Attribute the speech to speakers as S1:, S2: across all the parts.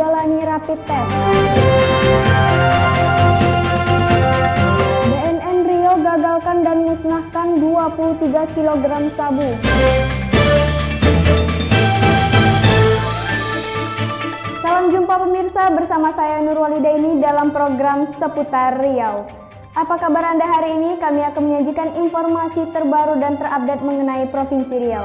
S1: menjalani rapid test. BNN Riau gagalkan dan musnahkan 23 kg sabu. Salam jumpa pemirsa, bersama saya Nurwalidaini dalam program Seputar Riau. Apa kabar Anda hari ini? Kami akan menyajikan informasi terbaru dan terupdate mengenai Provinsi Riau.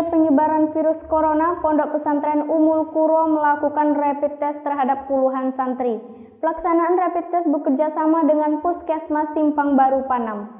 S1: Penyebaran virus corona, Pondok Pesantren Ummul Qura melakukan rapid test terhadap puluhan santri. Pelaksanaan rapid test bekerja sama dengan Puskesmas Simpang Baru Panam.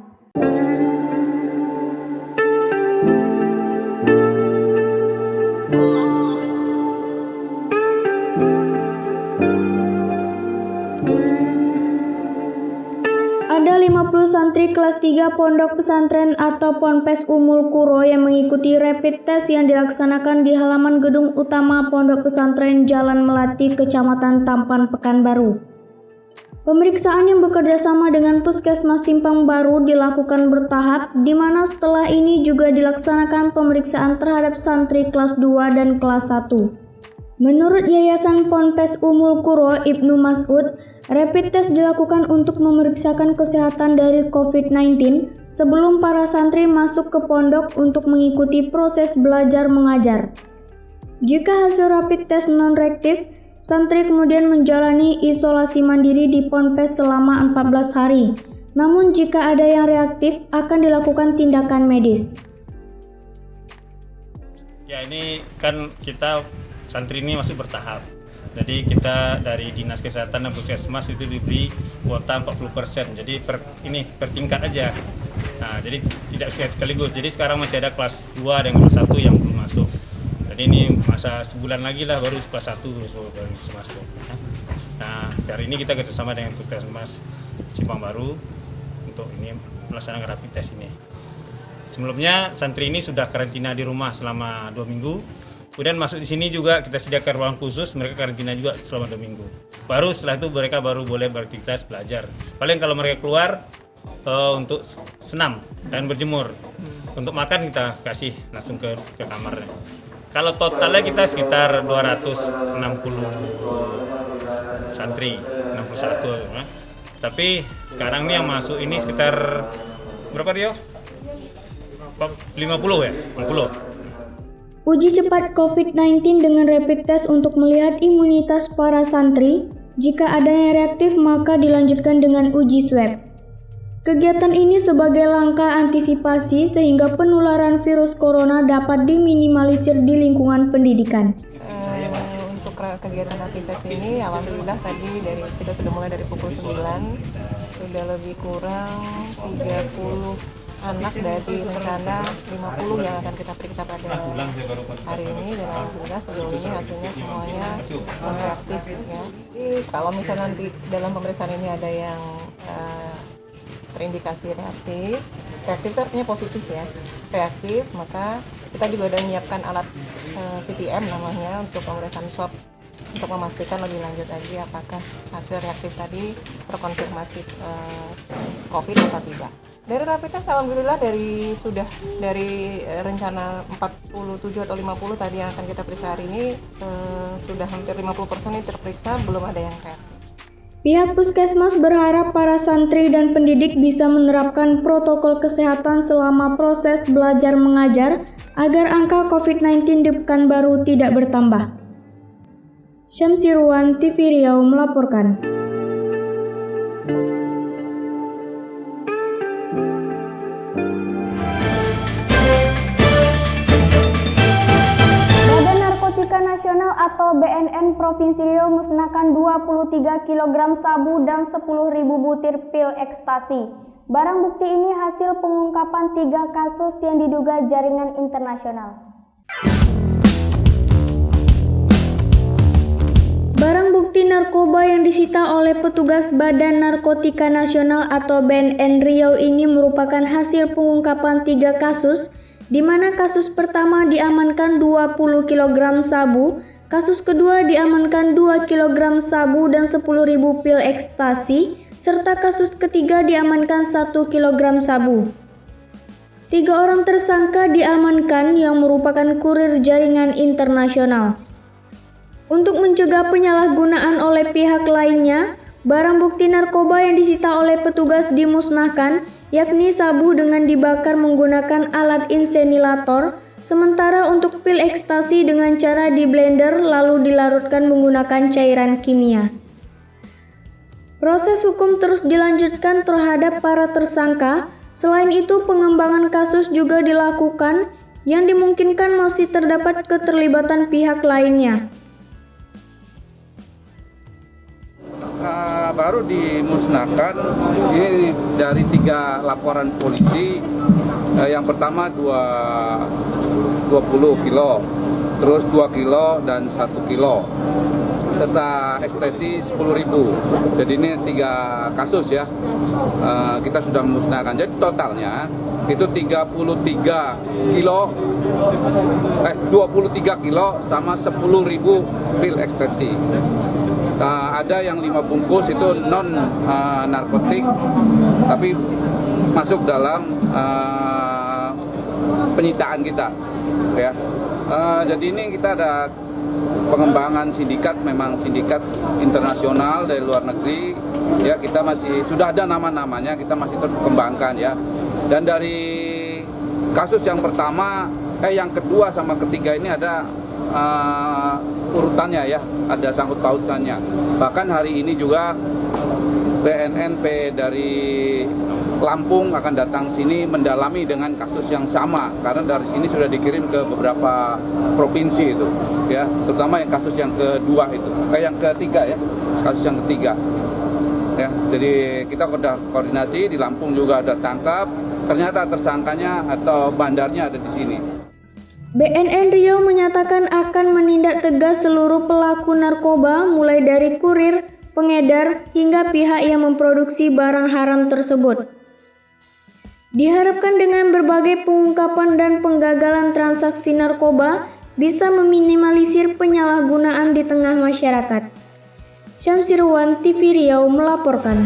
S1: Ada 50 santri kelas 3 Pondok Pesantren atau Ponpes Ummul Qura yang mengikuti rapid test yang dilaksanakan di halaman gedung utama Pondok Pesantren Jalan Melati, Kecamatan Tampan, Pekanbaru. Pemeriksaan yang bekerja sama dengan Puskesmas Simpang Baru dilakukan bertahap, di mana setelah ini juga dilaksanakan pemeriksaan terhadap santri kelas 2 dan kelas 1. Menurut Yayasan Ponpes Ummul Qura Ibnu Mas'ud, rapid test dilakukan untuk memeriksakan kesehatan dari COVID-19 sebelum para santri masuk ke pondok untuk mengikuti proses belajar mengajar. Jika hasil rapid test non-reaktif, santri kemudian menjalani isolasi mandiri di Ponpes selama 14 hari. Namun jika ada yang reaktif, akan dilakukan tindakan medis.
S2: Ya, ini kan kita santri ini masih bertahap. Jadi kita dari Dinas Kesehatan dan Puskesmas itu diberi kuota 40%. Jadi per tingkat aja. Nah, jadi tidak sekaligus. Jadi sekarang masih ada kelas 2 dan kelas 1 yang belum masuk. Jadi ini masa sebulan lagi lah baru kelas 1 baru bisa masuk. Nah, hari ini kita kerjasama dengan Puskesmas Simpang Baru untuk ini melaksanakan rapid test ini. Sebelumnya santri ini sudah karantina di rumah selama 2 minggu. Kemudian masuk di sini juga kita sediakan ruang khusus, mereka karantina juga selama 2 minggu. Baru setelah itu mereka baru boleh beraktivitas belajar. Paling kalau mereka keluar untuk senam dan berjemur. Untuk makan kita kasih langsung ke kamarnya. Kalau totalnya kita sekitar 260 santri, 61. Tapi sekarang nih yang masuk ini sekitar berapa Rio? 50 ya? 50.
S1: Uji cepat COVID-19 dengan rapid test untuk melihat imunitas para santri. Jika ada yang reaktif, maka dilanjutkan dengan uji swab. Kegiatan ini sebagai langkah antisipasi sehingga penularan virus corona dapat diminimalisir di lingkungan pendidikan.
S3: Untuk kegiatan rapid test ini, alhamdulillah tadi kita sudah mulai dari pukul 9, sudah lebih kurang 30 anak dari rencana 50 yang akan kita periksa pada hari ini, dan alhamdulillah sejauh ini hasilnya semuanya reaktif ya. Jadi kalau misalnya nanti dalam pemeriksaan ini ada yang terindikasi reaktif itu artinya positif ya, reaktif, maka kita juga sudah menyiapkan alat PTM namanya untuk pemeriksaan swab untuk memastikan lebih lanjut lagi apakah hasil reaktif tadi terkonfirmasi COVID atau tidak. Dari rapid test alhamdulillah dari rencana 47 atau 50 tadi yang akan kita periksa hari ini sudah hampir 50% ini terperiksa, belum ada yang reaktif.
S1: Pihak Puskesmas berharap para santri dan pendidik bisa menerapkan protokol kesehatan selama proses belajar mengajar agar angka COVID-19 di Pekanbaru tidak bertambah. Syamsirwan, TV Riau melaporkan. Nasional atau BNN Provinsi Riau musnahkan 23 kg sabu dan 10.000 butir pil ekstasi. Barang bukti ini hasil pengungkapan 3 kasus yang diduga jaringan internasional. Barang bukti narkoba yang disita oleh petugas Badan Narkotika Nasional atau BNN Riau ini merupakan hasil pengungkapan 3 kasus, di mana kasus pertama diamankan 20 kg sabu, Kasus kedua diamankan 2 kg sabu dan 10.000 pil ekstasi, serta kasus ketiga diamankan 1 kg sabu. 3 orang tersangka diamankan yang merupakan kurir jaringan internasional. Untuk mencegah penyalahgunaan oleh pihak lainnya, barang bukti narkoba yang disita oleh petugas dimusnahkan, yakni sabu dengan dibakar menggunakan alat insenilator, sementara untuk pil ekstasi dengan cara di blender lalu dilarutkan menggunakan cairan kimia. Proses hukum terus dilanjutkan terhadap para tersangka. Selain itu, pengembangan kasus juga dilakukan yang dimungkinkan masih terdapat keterlibatan pihak lainnya.
S4: Baru dimusnahkan ini dari 3 laporan polisi. Yang pertama 20 kilo, terus 2 kilo dan 1 kilo, serta ekstasi 10.000. Jadi ini 3 kasus ya, kita sudah memusnahkan. Jadi totalnya itu 23 kilo sama 10.000 pil ekstasi. Ada yang 5 bungkus itu non narkotik, tapi masuk dalam penyitaan kita, ya. Jadi ini kita ada pengembangan sindikat, memang sindikat internasional dari luar negeri, ya. Kita masih sudah ada nama-namanya, kita masih terus kembangkan, ya. Dan dari kasus yang pertama, yang kedua sama ketiga ini ada urutannya, ya, ada sangkut pautannya. Bahkan hari ini juga BNNP dari Lampung akan datang sini mendalami dengan kasus yang sama, karena dari sini sudah dikirim ke beberapa provinsi itu, ya, terutama yang kasus yang kedua itu, yang ketiga, ya, kasus yang ketiga, ya. Jadi kita sudah koordinasi, di Lampung juga ada tangkap, ternyata tersangkanya atau bandarnya ada di sini.
S1: BNN Riau menyatakan akan menindak tegas seluruh pelaku narkoba mulai dari kurir, pengedar, hingga pihak yang memproduksi barang haram tersebut. Diharapkan dengan berbagai pengungkapan dan penggagalan transaksi narkoba bisa meminimalisir penyalahgunaan di tengah masyarakat. Syamsirwan, TV Riau melaporkan.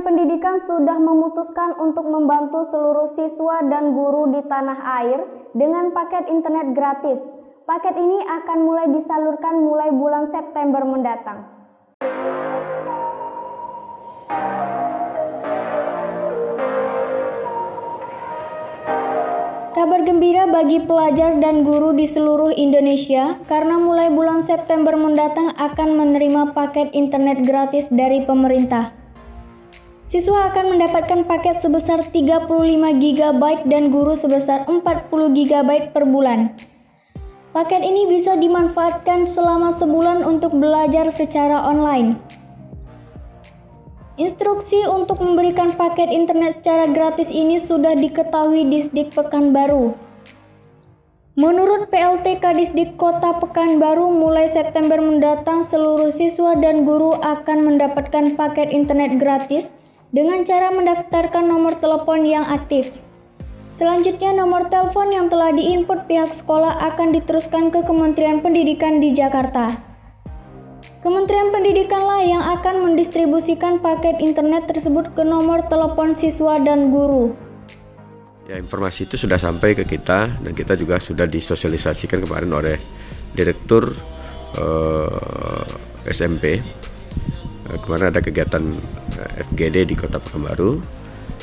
S1: Pendidikan sudah memutuskan untuk membantu seluruh siswa dan guru di tanah air dengan paket internet gratis. Paket ini akan mulai disalurkan mulai bulan September mendatang. Kabar gembira bagi pelajar dan guru di seluruh Indonesia karena mulai bulan September mendatang akan menerima paket internet gratis dari pemerintah. Siswa akan mendapatkan paket sebesar 35 GB dan guru sebesar 40 GB per bulan. Paket ini bisa dimanfaatkan selama sebulan untuk belajar secara online. Instruksi untuk memberikan paket internet secara gratis ini sudah diketahui Disdik Pekanbaru. Menurut PLT Kadisdik Kota Pekanbaru, mulai September mendatang seluruh siswa dan guru akan mendapatkan paket internet gratis dengan cara mendaftarkan nomor telepon yang aktif. Selanjutnya, nomor telepon yang telah diinput pihak sekolah akan diteruskan ke Kementerian Pendidikan di Jakarta. Kementerian Pendidikanlah yang akan mendistribusikan paket internet tersebut ke nomor telepon siswa dan guru.
S5: Ya, informasi itu sudah sampai ke kita dan kita juga sudah disosialisasikan kemarin oleh Direktur SMP. Kemarin ada kegiatan FGD di Kota Pekanbaru.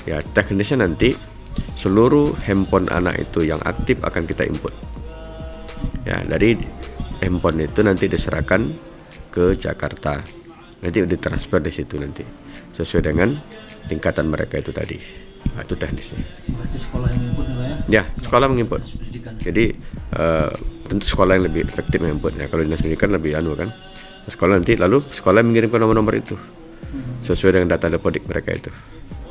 S5: Ya, teknisnya nanti seluruh handphone anak itu yang aktif akan kita input. Ya, dari handphone itu nanti diserahkan ke Jakarta. Nanti ditransfer di situ nanti sesuai dengan tingkatan mereka itu tadi. Nah, itu teknisnya.
S6: Berarti sekolah yang menginput
S5: ya? Ya, sekolah menginput. Jadi tentu sekolah yang lebih efektif menginputnya. Kalau dinas pendidikan lebih kan. Sekolah nanti lalu sekolah mengirimkan nomor-nomor itu sesuai dengan data depodik mereka itu.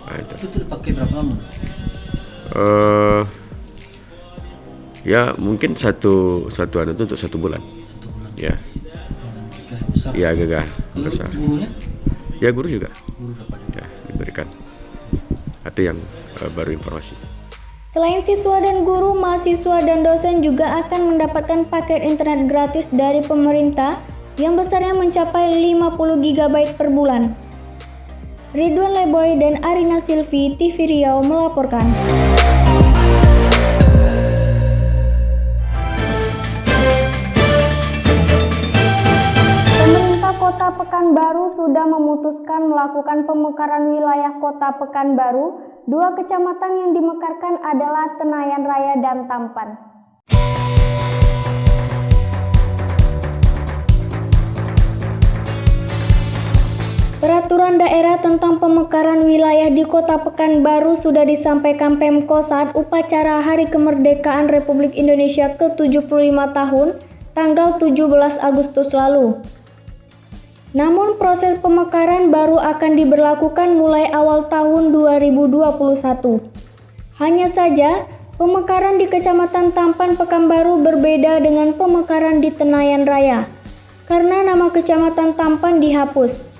S5: Nah, itu
S6: dipakai berapa lama?
S5: Ya mungkin satu anu itu untuk 1 bulan. Ya.
S6: Besar.
S5: Ya, gagah besar.
S6: Gurunya?
S5: Ya, guru juga.
S6: Guru dapat.
S5: diberikan. Itu yang baru informasi.
S1: Selain siswa dan guru, mahasiswa dan dosen juga akan mendapatkan paket internet gratis dari pemerintah yang besarnya mencapai 50 GB per bulan. Ridwan Leboy dan Arina Silvi, TV Riau melaporkan. Pemerintah Kota Pekanbaru sudah memutuskan melakukan pemekaran wilayah Kota Pekanbaru. Dua kecamatan yang dimekarkan adalah Tenayan Raya dan Tampan. Peraturan daerah tentang pemekaran wilayah di Kota Pekanbaru sudah disampaikan Pemko saat upacara Hari Kemerdekaan Republik Indonesia ke-75 tahun, tanggal 17 Agustus lalu. Namun proses pemekaran baru akan diberlakukan mulai awal tahun 2021. Hanya saja, pemekaran di Kecamatan Tampan Pekanbaru berbeda dengan pemekaran di Tenayan Raya, karena nama Kecamatan Tampan dihapus.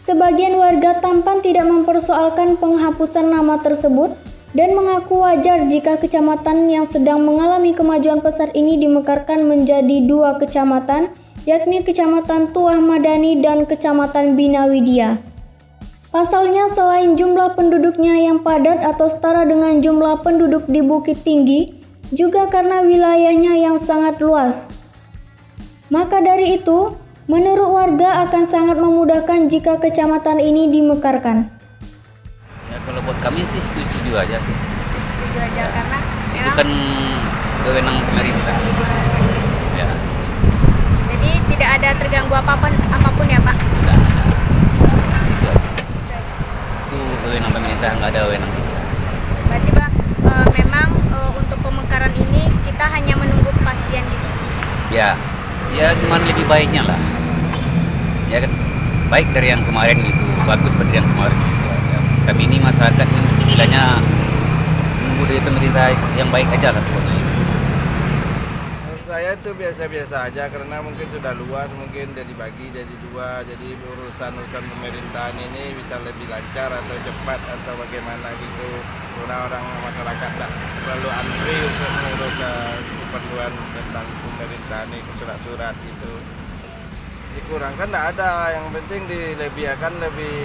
S1: Sebagian warga Tampan tidak mempersoalkan penghapusan nama tersebut dan mengaku wajar jika kecamatan yang sedang mengalami kemajuan pesat ini dimekarkan menjadi dua kecamatan, yakni Kecamatan Tuah Madani dan Kecamatan Bina Widya. Pasalnya, selain jumlah penduduknya yang padat atau setara dengan jumlah penduduk di Bukit Tinggi, juga karena wilayahnya yang sangat luas. Maka dari itu, menurut warga akan sangat memudahkan jika kecamatan ini dimekarkan.
S7: Ya, kalau buat kami sih setuju aja sih.
S8: Setuju aja karena
S7: Itu kan wewenang pemerintah. Ya.
S8: jadi tidak ada terganggu apapun ya Pak.
S7: Enggak. Itu wewenang pemerintah, nggak ada wewenang kita.
S8: Berarti Pak, memang untuk pemekaran ini kita hanya menunggu kepastian gitu.
S7: Ya gimana lebih baiknya lah. Ya kan, baik dari yang kemarin gitu, bagus dari yang kemarin gitu. Ya, kami ini masyarakat ini istilahnya menunggu dari pemerintah yang baik aja lah pokoknya.
S9: Menurut saya itu biasa-biasa aja karena mungkin sudah luas, mungkin jadi bagi jadi dua, jadi urusan pemerintahan ini bisa lebih lancar atau cepat atau bagaimana gitu. Orang-orang masyarakat tidak terlalu antri untuk mengurus keperluan tentang pemerintahan ini, surat-surat gitu. Dikurangkan tidak ada, yang penting dilebihakan lebih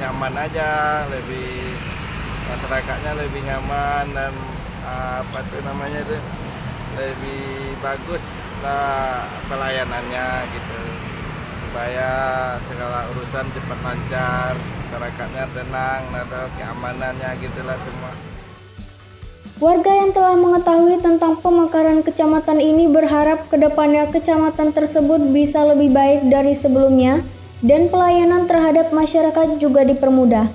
S9: nyaman aja, lebih masyarakatnya lebih nyaman dan lebih bagus lah pelayanannya gitu, supaya segala urusan cepat lancar, masyarakatnya tenang, ada keamanannya gitulah semua.
S1: Warga yang telah mengetahui tentang pemekaran kecamatan ini berharap kedepannya kecamatan tersebut bisa lebih baik dari sebelumnya dan pelayanan terhadap masyarakat juga dipermudah.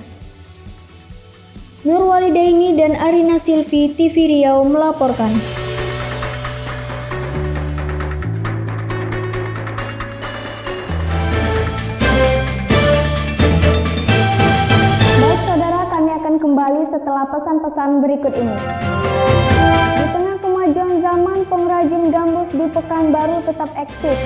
S1: Nur Walidaini dan Arina Silvi, TV Riau melaporkan. Baik saudara, kami akan kembali setelah pesan-pesan berikut ini. Di tengah kemajuan zaman, pengrajin gambus di Pekanbaru tetap eksis.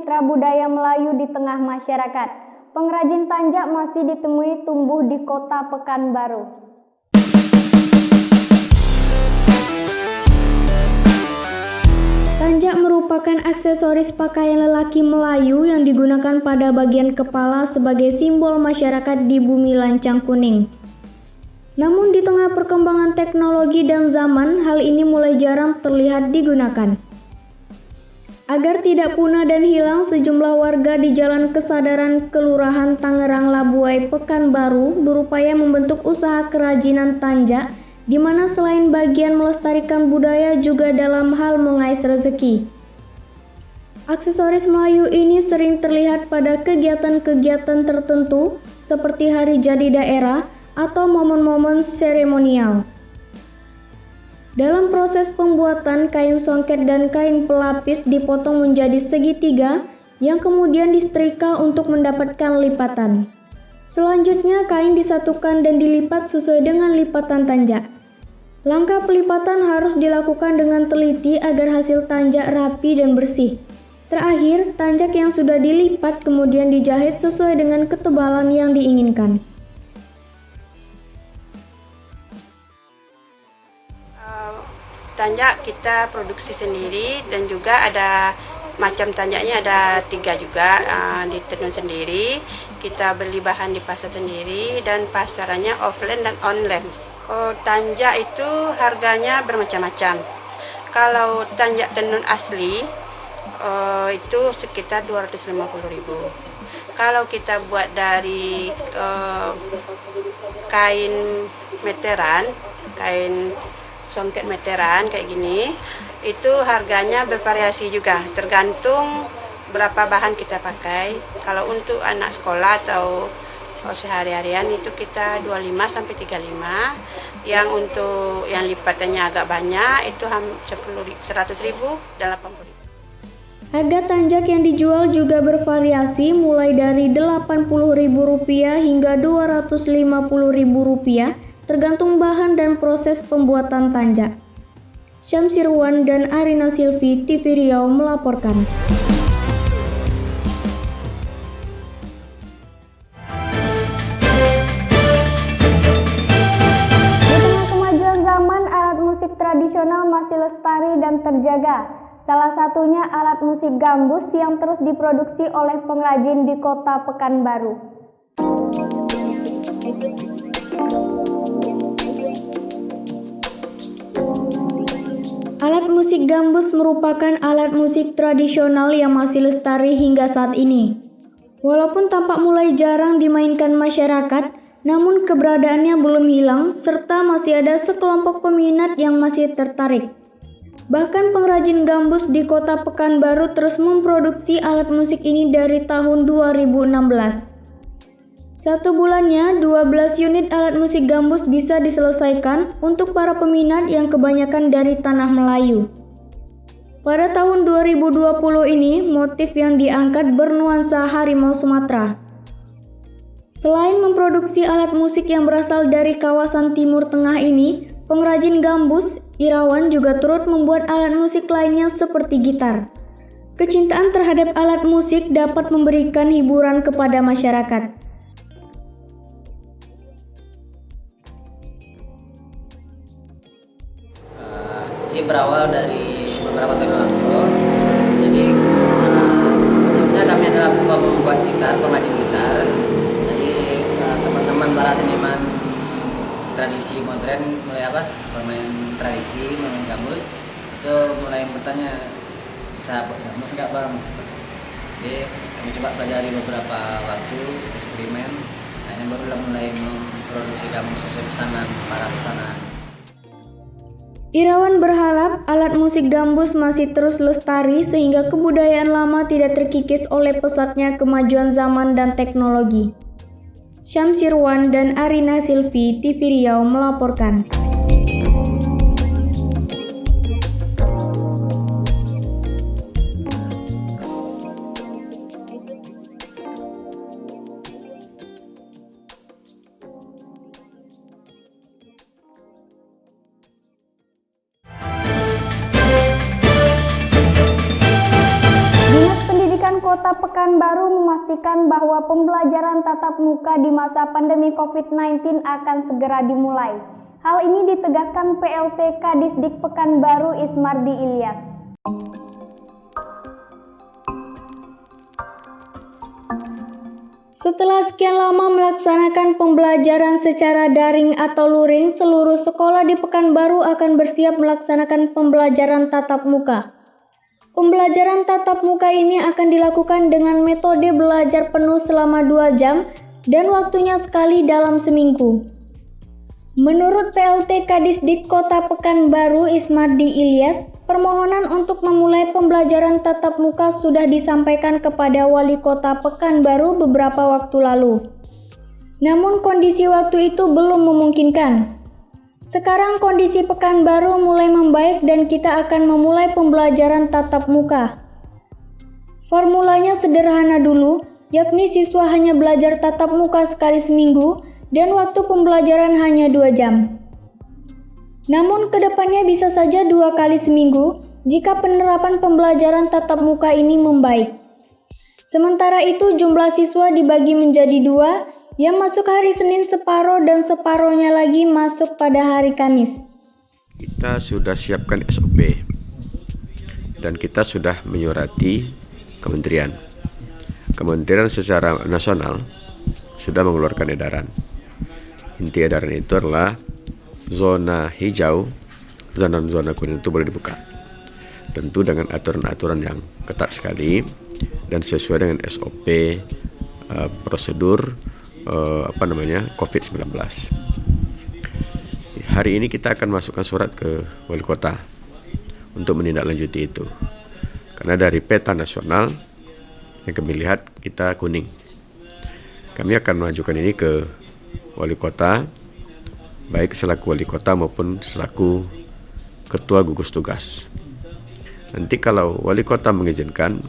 S1: citra budaya Melayu di tengah masyarakat. Pengrajin tanjak masih ditemui tumbuh di kota Pekanbaru. Tanjak merupakan aksesoris pakaian lelaki Melayu yang digunakan pada bagian kepala sebagai simbol masyarakat di bumi lancang kuning. Namun di tengah perkembangan teknologi dan zaman, hal ini mulai jarang terlihat digunakan. Agar tidak punah dan hilang, sejumlah warga di Jalan Kesadaran Kelurahan Tangerang Labuai Pekanbaru berupaya membentuk usaha kerajinan tanjak, di mana selain bagian melestarikan budaya juga dalam hal mengais rezeki. Aksesoris Melayu ini sering terlihat pada kegiatan-kegiatan tertentu seperti hari jadi daerah atau momen-momen seremonial. Dalam proses pembuatan, kain songket dan kain pelapis dipotong menjadi segitiga yang kemudian disetrika untuk mendapatkan lipatan. Selanjutnya, kain disatukan dan dilipat sesuai dengan lipatan tanjak. Langkah pelipatan harus dilakukan dengan teliti agar hasil tanjak rapi dan bersih. Terakhir, tanjak yang sudah dilipat kemudian dijahit sesuai dengan ketebalan yang diinginkan.
S10: Tanjak kita produksi sendiri dan juga ada macam tanjaknya ada 3 juga, ditenun sendiri, kita beli bahan di pasar sendiri dan pasarannya offline dan online. Tanjak itu harganya bermacam-macam. Kalau tanjak tenun asli itu sekitar 250.000. Kalau kita buat dari kain meteran, kain songket meteran kayak gini, itu harganya bervariasi juga, tergantung berapa bahan kita pakai. Kalau untuk anak sekolah atau sehari-harian itu kita 25 sampai 35. Yang untuk yang lipatannya agak banyak itu 100.000 dan 80.000.
S1: Harga tanjak yang dijual juga bervariasi mulai dari Rp80.000 hingga Rp250.000 tergantung bahan dan proses pembuatan tanjak. Syamsirwan dan Arina Silvi, TV Riau melaporkan. Di tengah kemajuan zaman, alat musik tradisional masih lestari dan terjaga. Salah satunya alat musik gambus yang terus diproduksi oleh pengrajin di Kota Pekanbaru. Alat musik gambus merupakan alat musik tradisional yang masih lestari hingga saat ini. Walaupun tampak mulai jarang dimainkan masyarakat, namun keberadaannya belum hilang serta masih ada sekelompok peminat yang masih tertarik. Bahkan pengrajin gambus di Kota Pekanbaru terus memproduksi alat musik ini dari tahun 2016. Satu bulannya, 12 unit alat musik gambus bisa diselesaikan untuk para peminat yang kebanyakan dari tanah Melayu. Pada tahun 2020 ini, motif yang diangkat bernuansa harimau Sumatera. Selain memproduksi alat musik yang berasal dari kawasan Timur Tengah ini, pengrajin gambus, Irawan juga turut membuat alat musik lainnya seperti gitar. Kecintaan terhadap alat musik dapat memberikan hiburan kepada masyarakat.
S11: Ini berawal dari beberapa tahun lalu. Jadi sebelumnya kami adalah pembuat gitar, pengrajin gitar. Jadi teman-teman para seniman tradisi modern mulai bermain tradisi, bermain gambus, itu mulai bertanya, bisa buat gambus nggak bang? Jadi kami coba pelajari beberapa waktu, eksperimen, akhirnya baru mulai memproduksi gambus sesuai pesanan para pesanan.
S1: Irawan berharap alat musik gambus masih terus lestari sehingga kebudayaan lama tidak terkikis oleh pesatnya kemajuan zaman dan teknologi. Syamsirwan dan Arina Silvi, TV Riau melaporkan. Kota Pekanbaru memastikan bahwa pembelajaran tatap muka di masa pandemi COVID-19 akan segera dimulai. Hal ini ditegaskan PLT Kadisdik Pekanbaru Ismardi Ilyas. Setelah sekian lama melaksanakan pembelajaran secara daring atau luring, seluruh sekolah di Pekanbaru akan bersiap melaksanakan pembelajaran tatap muka. Pembelajaran tatap muka ini akan dilakukan dengan metode belajar penuh selama 2 jam dan waktunya sekali dalam seminggu. Menurut PLT Kadisdik Kota Pekanbaru Ismardi Ilyas, permohonan untuk memulai pembelajaran tatap muka sudah disampaikan kepada Wali Kota Pekanbaru beberapa waktu lalu. Namun kondisi waktu itu belum memungkinkan. Sekarang kondisi Pekanbaru mulai membaik dan kita akan memulai pembelajaran tatap muka. Formulanya sederhana dulu, yakni siswa hanya belajar tatap muka sekali seminggu dan waktu pembelajaran hanya 2 jam. Namun kedepannya bisa saja 2 kali seminggu jika penerapan pembelajaran tatap muka ini membaik. Sementara itu jumlah siswa dibagi menjadi 2, yang masuk hari Senin separuh dan separuhnya lagi masuk pada hari Kamis.
S5: Kita sudah siapkan SOP dan kita sudah menyurati kementerian. Kementerian secara nasional sudah mengeluarkan edaran. Inti edaran itu adalah zona hijau, zona kuning itu boleh dibuka. Tentu dengan aturan-aturan yang ketat sekali dan sesuai dengan SOP prosedur COVID-19. Hari ini kita akan masukkan surat ke Wali Kota untuk menindaklanjuti itu. Karena dari peta nasional yang kami lihat kita kuning. Kami akan mengajukan ini ke Wali Kota, baik selaku Wali Kota maupun selaku Ketua Gugus Tugas. Nanti kalau Wali Kota mengizinkan,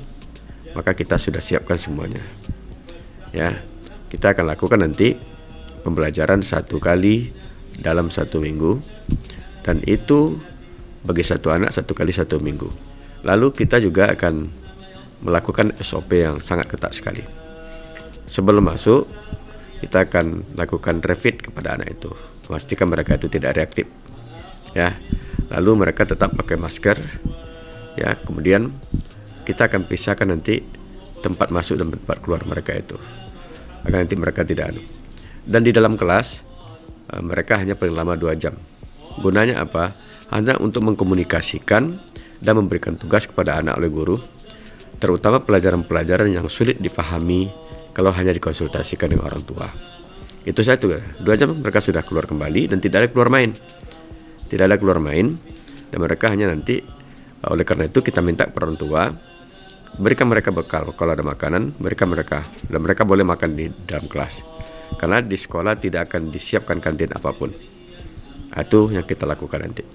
S5: maka kita sudah siapkan semuanya. Ya. Kita akan lakukan nanti pembelajaran 1 kali dalam 1 minggu dan itu bagi satu anak 1 kali 1 minggu. Lalu kita juga akan melakukan SOP yang sangat ketat sekali. Sebelum masuk kita akan lakukan rapid kepada anak itu, memastikan mereka itu tidak reaktif. Ya. Lalu mereka tetap pakai masker. Ya, kemudian kita akan pisahkan nanti tempat masuk dan tempat keluar mereka itu. Agar nanti mereka tidak dan di dalam kelas mereka hanya paling lama 2 jam. Gunanya apa? Hanya untuk mengkomunikasikan dan memberikan tugas kepada anak oleh guru, terutama pelajaran-pelajaran yang sulit dipahami kalau hanya dikonsultasikan dengan orang tua. Itu saja tuh, 2 jam mereka sudah keluar kembali dan tidak ada keluar main. Tidak ada keluar main dan mereka hanya nanti, oleh karena itu kita minta kepada orang tua berikan mereka bekal, kalau ada makanan dan mereka boleh makan di dalam kelas karena di sekolah tidak akan disiapkan kantin apapun. Itu yang kita lakukan nanti.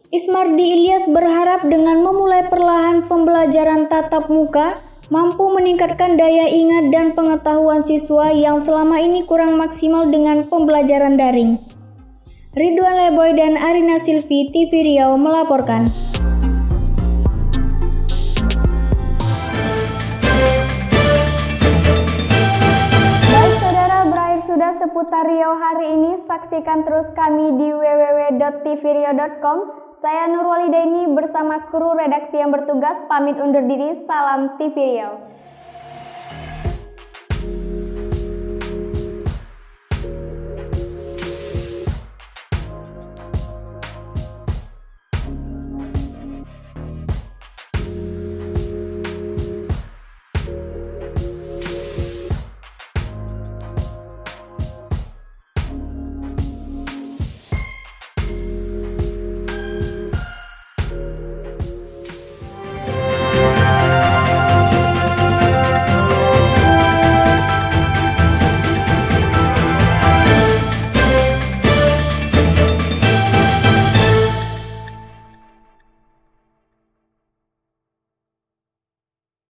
S1: Ismardi Ilyas berharap dengan memulai perlahan pembelajaran tatap muka mampu meningkatkan daya ingat dan pengetahuan siswa yang selama ini kurang maksimal dengan pembelajaran daring. Ridwan Leboy dan Arina Silvi, TV Riau melaporkan. Sudah seputar Riau hari ini, saksikan terus kami di www.tvriau.com. Saya Nurwalidaini bersama kru redaksi yang bertugas pamit undur diri. Salam TV Riau.